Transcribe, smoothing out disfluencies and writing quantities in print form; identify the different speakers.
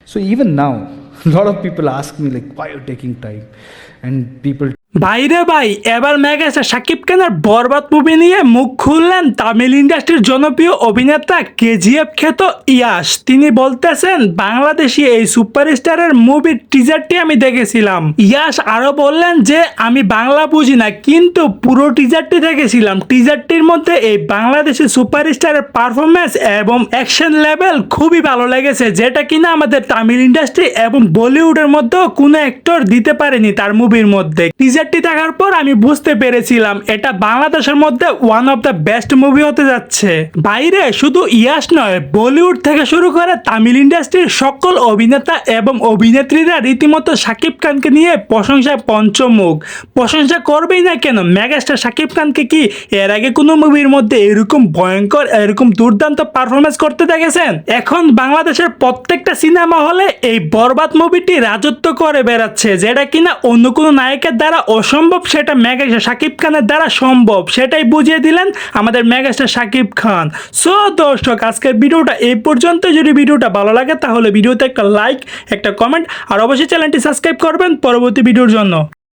Speaker 1: So even now, a lot of people ask me like, why are you taking time? And people
Speaker 2: ভাইরে ভাই, এবার megastar Shakib খানের বরবাদ movie নিয়ে মুখ খুললেন তামিল ইন্ডাস্ট্রির জনপ্রিয় অভিনেতা কেজিএফ খ্যাত ইয়াশ। তিনি বলতেছেন, বাংলাদেশি এই সুপারস্টারের মুভির টিজারটি আমি দেখেছিলাম। ইয়াশ আরো বললেন যে আমি বাংলা বুঝি না, কিন্তু পুরো টিজারটি দেখেছিলাম। টিজারটির মধ্যে এই বাংলাদেশি সুপারস্টারের পারফরমেন্স এবং অ্যাকশন লেভেল খুবই ভালো লেগেছে, যেটা কিনা আমাদের তামিল ইন্ডাস্ট্রি এবং বলিউডের মধ্যেও কোনো অ্যাক্টর দিতে পারেনি তার মুভির মধ্যে। টিজারটি দেখার পর আমি বুঝতে পেরেছিলাম এটা বাংলাদেশের মধ্যে one of the best movie হতে যাচ্ছে। বাইরে শুধু ইয়াশ নয়, বলিউড থেকে শুরু করে তামিল ইন্ডাস্ট্রির সকল অভিনেতা এবং অভিনেত্রীরা রীতিমতো শাকিব খানকে নিয়ে প্রশংসায় পঞ্চমুখ। প্রশংসা করবেই না কেন, মেগাস্টার শাকিব খানকে কি এর আগে কোনো মুভির মধ্যে এরকম ভয়ঙ্কর, এরকম দুর্দান্ত পারফরমেন্স করতে দেখেছেন? এখন বাংলাদেশের প্রত্যেকটা সিনেমা হলে এই বরবাদ মুভিটি রাজত্ব করে বেড়াচ্ছে, যেটা কিনা অন্য কোনো নায়কের দ্বারা অসম্ভব, সেটা মেগাস্টার শাকিব খানের দ্বারা সম্ভব। সেটাই বুঝিয়ে দিলেন আমাদের মেগাস্টার শাকিব খান। সো দর্শক, আজকের ভিডিওটা এই পর্যন্ত। যদি ভিডিওটা ভালো লাগে তাহলে ভিডিওতে একটা লাইক, একটা কমেন্ট আর অবশ্যই চ্যানেলটি সাবস্ক্রাইব করবেন পরবর্তী ভিডিওর জন্য।